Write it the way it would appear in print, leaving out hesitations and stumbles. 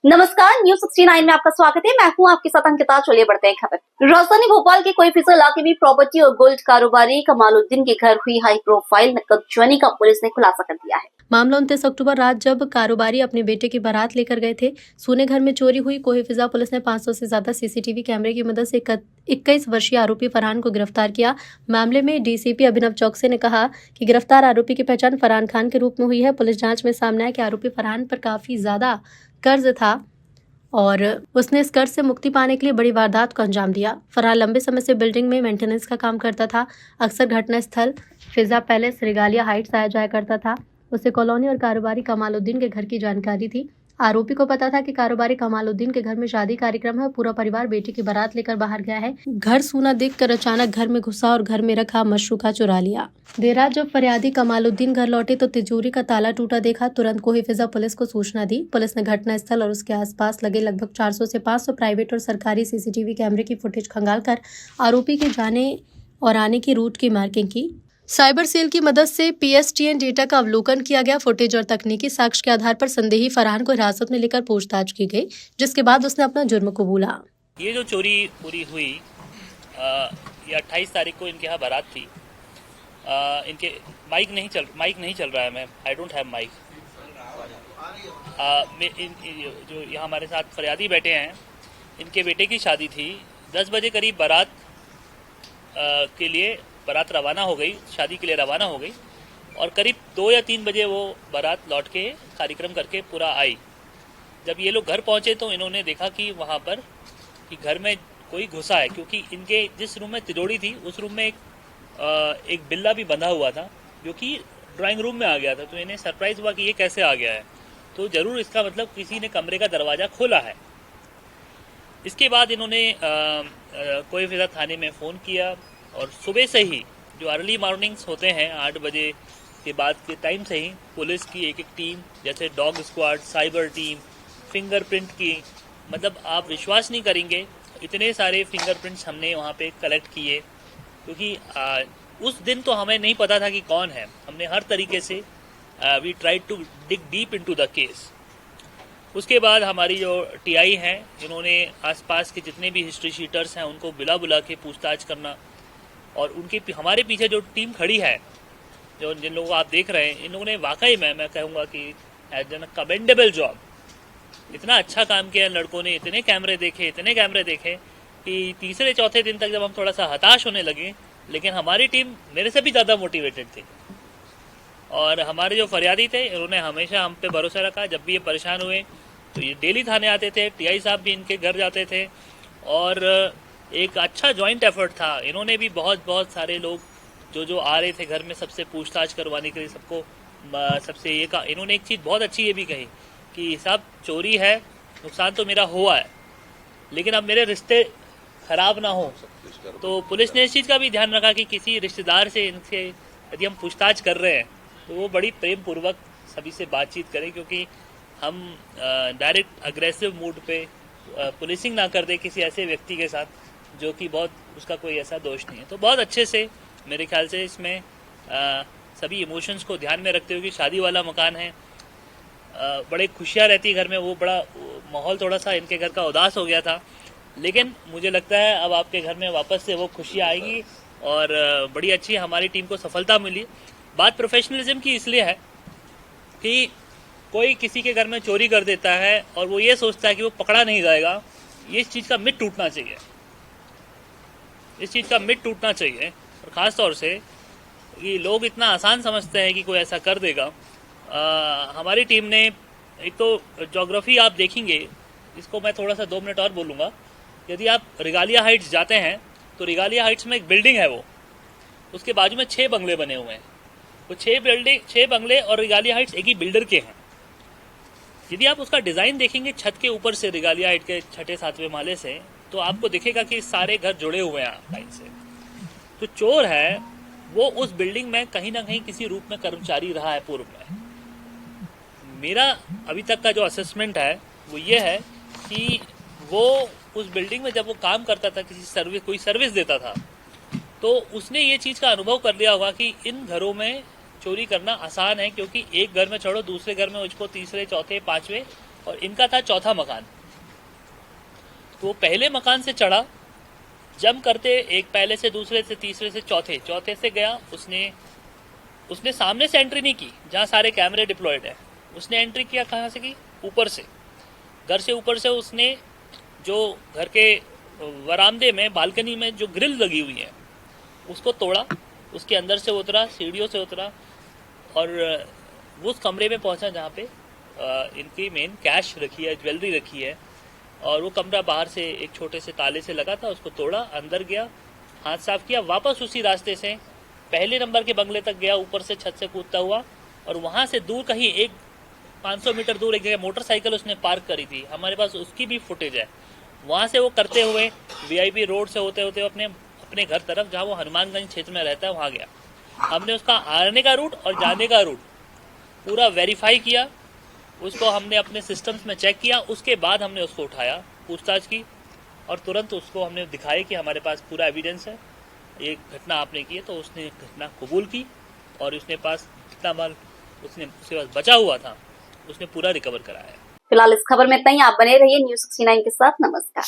नमस्कार, न्यूज 69 में आपका स्वागत है। मैं हूं आपके साथ अंकिता। चलिए बढ़ते हैं खबर। राजधानी भोपाल के कोई फीसद इलाके में प्रॉपर्टी और गोल्ड कारोबारी कमालुद्दीन के घर हुई हाई प्रोफाइल नकद चोरी का पुलिस ने खुलासा कर दिया है। मामला 29 अक्टूबर रात जब कारोबारी अपने बेटे की बारात लेकर गए थे, सोने घर में चोरी हुई। कोहिफिजा पुलिस ने 500 से ज्यादा सीसीटीवी कैमरे की मदद से 21 वर्षीय आरोपी फरहान को गिरफ्तार किया। मामले में डीसीपी अभिनव चौकसी ने कहा कि गिरफ्तार आरोपी की पहचान फरहान खान के रूप में हुई है। पुलिस जांच में सामने आया कि आरोपी फरहान पर काफी ज्यादा कर्ज था और उसने इस कर्ज से मुक्ति पाने के लिए बड़ी वारदात को अंजाम दिया। फरहान लंबे समय से बिल्डिंग में मेंटेनेंस का काम करता था। अक्सर घटना स्थल फिजा पैलेस रिगालिया हाइट्स आया जाया करता था। उसे कॉलोनी और कारोबारी कमालुद्दीन के घर की जानकारी थी। आरोपी को पता था कि कारोबारी कमालुद्दीन के घर में शादी कार्यक्रम है। पूरा परिवार बेटी की बारात लेकर बाहर गया है। घर सूना देखकर अचानक घर में घुसा और घर में रखा मशरूका चुरा लिया। देर रात जब फरियादी कमालुद्दीन घर लौटे तो तिजोरी का ताला टूटा देखा। तुरंत कोहिफिजा पुलिस को सूचना दी। पुलिस ने घटना स्थल और उसके आसपास लगे लगभग 400 से 500 प्राइवेट और सरकारी सीसीटीवी कैमरे की फुटेज खंगालकर आरोपी के जाने और आने की रूट की मार्किंग की। साइबर सेल की मदद से पीएसटीएन डेटा का अवलोकन किया गया। फुटेज और तकनीकी साक्ष्य के आधार पर संदेही फरहान को हिरासत में लेकर पूछताछ की गई, जिसके बाद उसने अपना जुर्म कबूला। ये जो चोरी पूरी हुई ये 28 तारीख को इनके यहाँ बारात थी। इनके माइक नहीं चल रहा है। मैं आई डोंट हैव माइक। जो यहाँ हमारे साथ फरियादी बैठे हैं, इनके बेटे की शादी थी। 10 बजे करीब बारात के लिए बारात रवाना हो गई, शादी के लिए रवाना हो गई और करीब 2 या 3 बजे वो बारात लौट के कार्यक्रम करके पूरा आई। जब ये लोग घर पहुंचे तो इन्होंने देखा कि वहाँ पर कि घर में कोई घुसा है, क्योंकि इनके जिस रूम में तिजोरी थी उस रूम में एक बिल्ला भी बंधा हुआ था जो कि ड्राइंग रूम में आ गया था। तो इन्हें सरप्राइज हुआ कि ये कैसे आ गया है, तो ज़रूर इसका मतलब किसी ने कमरे का दरवाज़ा खोला है। इसके बाद इन्होंने कोहिफिजा थाने में फ़ोन किया और सुबह से ही जो अर्ली मॉर्निंग्स होते हैं 8 बजे के बाद के टाइम से ही पुलिस की एक टीम, जैसे dog squad, cyber team, fingerprint की, मतलब आप विश्वास नहीं करेंगे इतने सारे फिंगरप्रिंट्स हमने वहाँ पे कलेक्ट किए, क्योंकि उस दिन तो हमें नहीं पता था कि कौन है। हमने हर तरीके से we tried to dig deep into the case. उसके बाद हमारी जो टीआई हैं, इन्होंने आसपास के जितने भी हिस्ट्री शीटर्स हैं उनको बुला के पूछताछ करना, और उनके हमारे पीछे जो टीम खड़ी है, जो जिन लोगों को आप देख रहे हैं, इन्होंने वाकई में मैं कहूँगा कि has done a commendable job. इतना अच्छा काम किया लड़कों ने। इतने कैमरे देखे कि तीसरे चौथे दिन तक जब हम थोड़ा सा हताश होने लगे, लेकिन हमारी टीम मेरे से भी ज़्यादा मोटिवेटेड थी। और हमारे जो फरियादी थे, इन्होंने हमेशा हम पे भरोसा रखा। जब भी ये परेशान हुए तो ये डेली थाने आते थे। टीआई साहब भी इनके घर जाते थे और एक अच्छा जॉइंट एफर्ट था। इन्होंने भी बहुत सारे लोग जो आ रहे थे घर में, सबसे पूछताछ करवाने के लिए सबको सबसे ये कहा। इन्होंने एक चीज़ बहुत अच्छी ये भी कही कि साहब चोरी है, नुकसान तो मेरा हुआ है, लेकिन अब मेरे रिश्ते खराब ना हो। तो पुलिस ने इस चीज़ का भी ध्यान रखा कि किसी रिश्तेदार से इनसे यदि हम पूछताछ कर रहे हैं तो वो बड़ी प्रेम पूर्वक सभी से बातचीत करें, क्योंकि हम डायरेक्ट अग्रेसिव मूड पे पुलिसिंग ना कर दे किसी ऐसे व्यक्ति के साथ जो कि बहुत उसका कोई ऐसा दोष नहीं है। तो बहुत अच्छे से मेरे ख्याल से इसमें सभी इमोशंस को ध्यान में रखते हुए कि शादी वाला मकान है, बड़े खुशियाँ रहती घर में। वो बड़ा माहौल थोड़ा सा इनके घर का उदास हो गया था, लेकिन मुझे लगता है अब आपके घर में वापस से वो खुशियाँ आएगी और बड़ी अच्छी हमारी टीम को सफलता मिली। बात प्रोफेशनलिज्म की इसलिए है कि कोई किसी के घर में चोरी कर देता है और वो ये सोचता है कि वो पकड़ा नहीं जाएगा। ये इस चीज़ का मिथ टूटना चाहिए, और ख़ास तौर से कि लोग इतना आसान समझते हैं कि कोई ऐसा कर देगा। हमारी टीम ने, एक तो ज्योग्राफी आप देखेंगे, इसको मैं थोड़ा सा 2 मिनट और बोलूँगा। यदि आप रिगालिया हाइट्स जाते हैं तो रिगालिया हाइट्स में एक बिल्डिंग है, वो उसके बाजू में 6 बंगले बने हुए हैं। वो 6 बंगले और रिगालिया हाइट्स एक ही बिल्डर के हैं। यदि आप उसका डिज़ाइन देखेंगे छत के ऊपर से, रिगालिया हाइट के 6-7वें माले से, तो आपको दिखेगा कि सारे घर जुड़े हुए हैं लाइन से। तो चोर है वो उस बिल्डिंग में कहीं ना कहीं किसी रूप में कर्मचारी रहा है पूर्व में। मेरा अभी तक का जो असेसमेंट है वो ये है कि वो उस बिल्डिंग में जब वो काम करता था, कोई सर्विस देता था, तो उसने ये चीज़ का अनुभव कर लिया होगा कि इन घरों में चोरी करना आसान है, क्योंकि एक घर में छोड़ो दूसरे घर में उसको तीसरे चौथे पांचवें और इनका था चौथा मकान। तो वो पहले मकान से चढ़ा, जंप करते एक पहले से, दूसरे से, तीसरे से, चौथे से गया। उसने सामने से एंट्री नहीं की जहाँ सारे कैमरे डिप्लॉयड है। उसने एंट्री किया कहाँ से की? ऊपर से, घर से ऊपर से। उसने जो घर के वरामदे में, बालकनी में जो ग्रिल लगी हुई है उसको तोड़ा, उसके अंदर से उतरा, सीढ़ियों से उतरा और उस कमरे में पहुंचा जहाँ पे इनकी मेन कैश रखी है, ज्वेलरी रखी है। और वो कमरा बाहर से एक छोटे से ताले से लगा था, उसको तोड़ा, अंदर गया, हाथ साफ किया, वापस उसी रास्ते से पहले नंबर के बंगले तक गया, ऊपर से छत से कूदता हुआ। और वहां से दूर कहीं 500 मीटर दूर एक जगह मोटरसाइकिल उसने पार्क करी थी, हमारे पास उसकी भी फुटेज है। वहां से वो करते हुए वीआईपी रोड से होते होते अपने घर तरफ, जहाँ वो हनुमानगंज क्षेत्र में रहता है, वहां गया। हमने उसका आने का रूट और जाने का रूट पूरा वेरीफाई किया, उसको हमने अपने सिस्टम्स में चेक किया। उसके बाद हमने उसको उठाया, पूछताछ की और तुरंत उसको हमने दिखाया कि हमारे पास पूरा एविडेंस है, ये घटना आपने की है। तो उसने घटना कबूल की और उसने पास जितना माल उसके पास बचा हुआ था उसने पूरा रिकवर कराया। फिलहाल इस खबर में इतना ही। आप बने रहिए News 69 के साथ। नमस्कार।